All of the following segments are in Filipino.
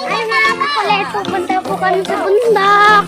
Ay mga kakulit, pupunta po kami sa bundok.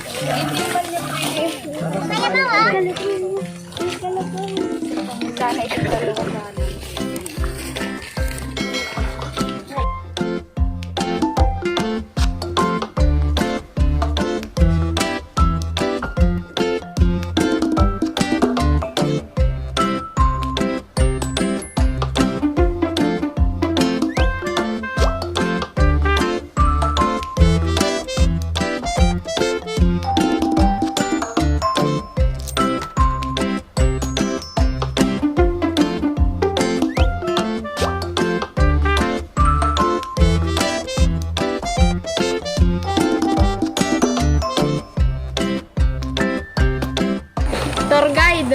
Tour guide.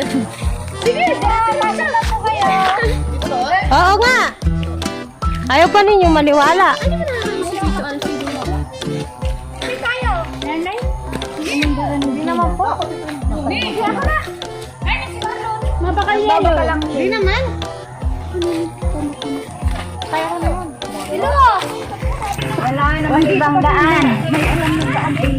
Sige, masala po kayo. Oo nga. Ayaw pa ninyong maniwala. Ano ba na? Hindi tayo. Nanay? Hindi naman po. Hindi ako na. Ay, nagsimalo. Mapakayelo. Hindi naman. Kaya ko naman. Hello. Wala naman ibang daan. May alam ng daan eh.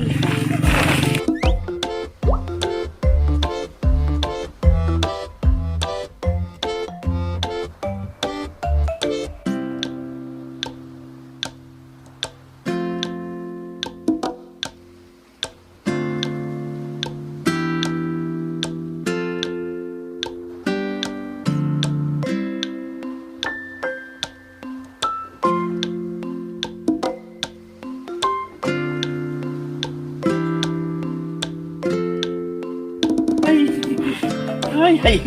Ay,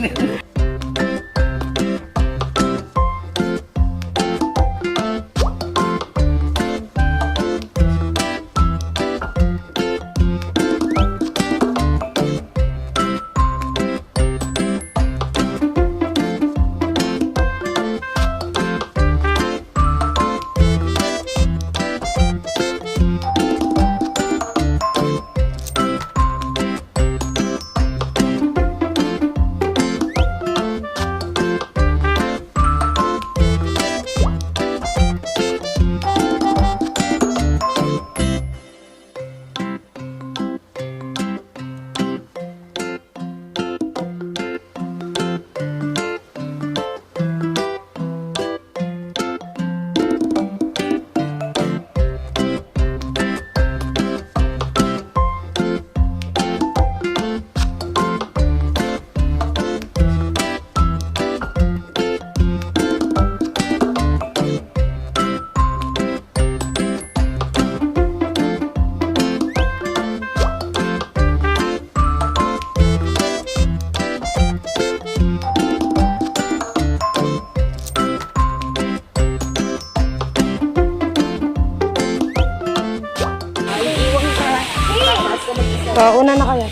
Una na kayo.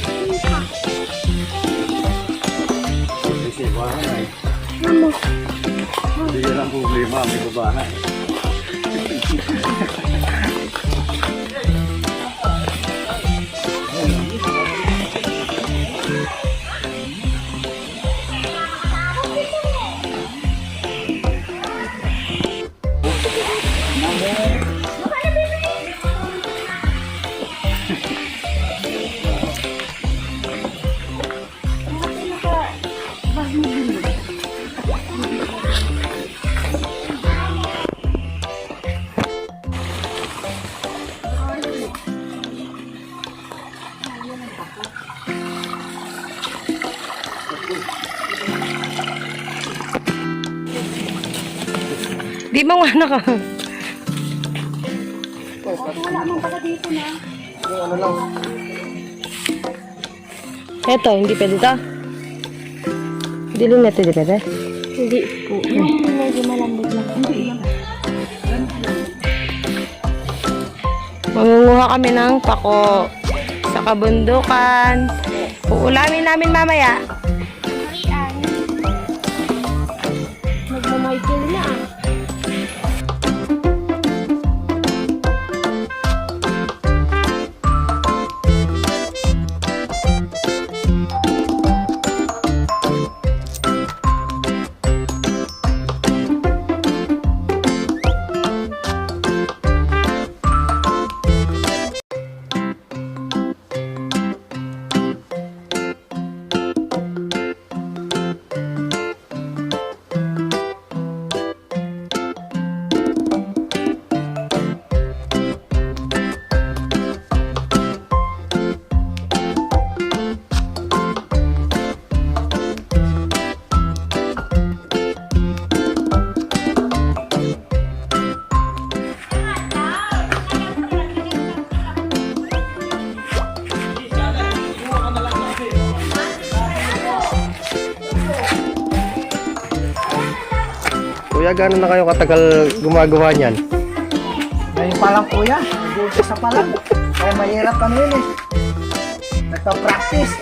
hindi yan ang problema, may babahan. Di mo nga ka. Wala mang pala dito na. Eto, hindi pwede to. Dilim na ito, di pwede? Hindi po. Medyo malambot lang. Mangunguha kami ng pako sa kabundukan. Uulamin namin mamaya. Harian. Nagmamichael na. Kuya, gano'n na kayo katagal gumagawa niyan? Ngayon pa lang kuya, nag-uumpisa pa lang. Kaya mahirap ano yun eh. Nagpa-practice.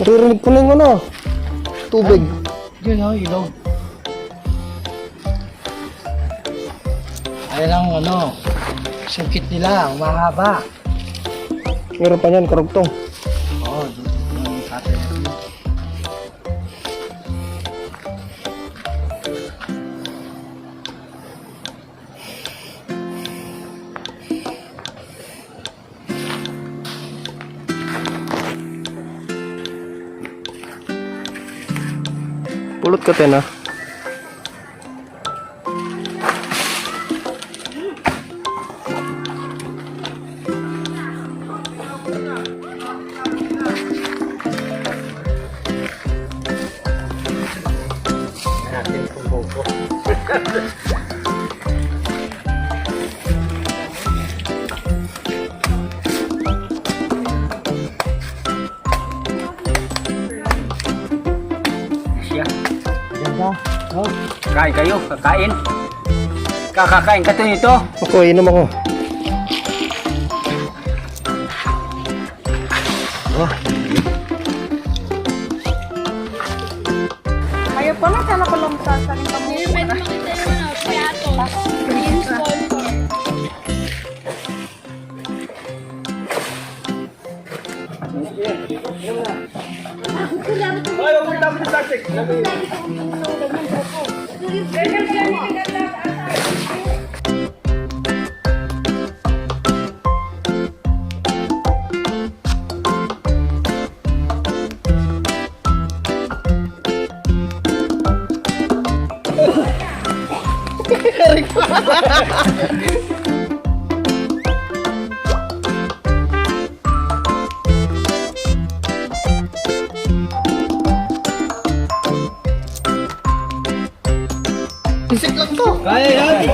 Naririnig ko na yung ano, tubig. Yun o, ilog. Ayan ang ano, sungkit nila, umahaba. Meron pa yan, karugtong. Oo, doon yung kate. Pulot ka, Ten, ah. Natin kung Siya. Ganda. Oh. Kain kayo, kakain. Kakakain ka to nito. Ako, inom ako. Ayaw pala, sana ko lang sasarin ka mo. Hindi, pwede makita yung piato. Yung sponsor. Kaya yan.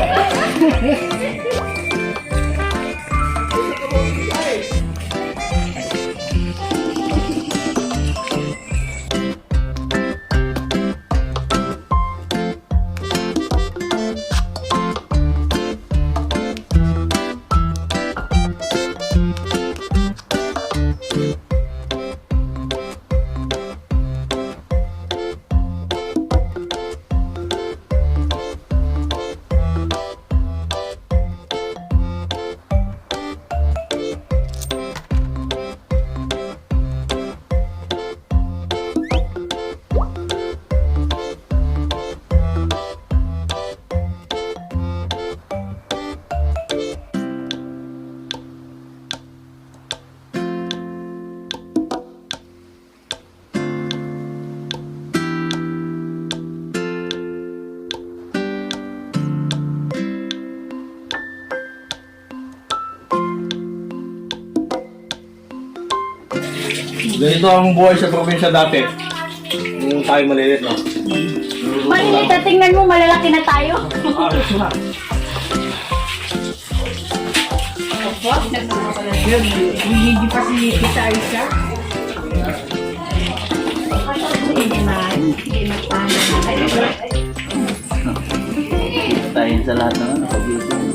Ganito ang buhay sa probinsya dati. Yung tayo malilit, no? Maliliit na tingnan mo, malalaki na tayo. Hindi pa si Tita Aisha. Tayo sa lahat ng pag-ibig.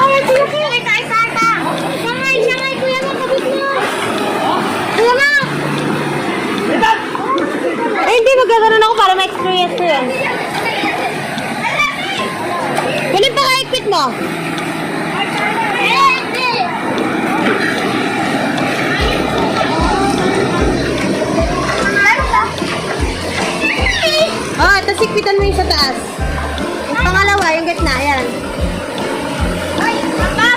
Ay, sino kayo? Ay, sata. Sangay, kuya mo, kabit mo. Kuya mo. Ay, hindi, magkakaroon ako para ma-experience ko yan. Kunin pa ka-equip mo. Oh, tapos ikpitan mo yung sa taas. Yung pangalawa, yung gitna, yan. Ay, papa!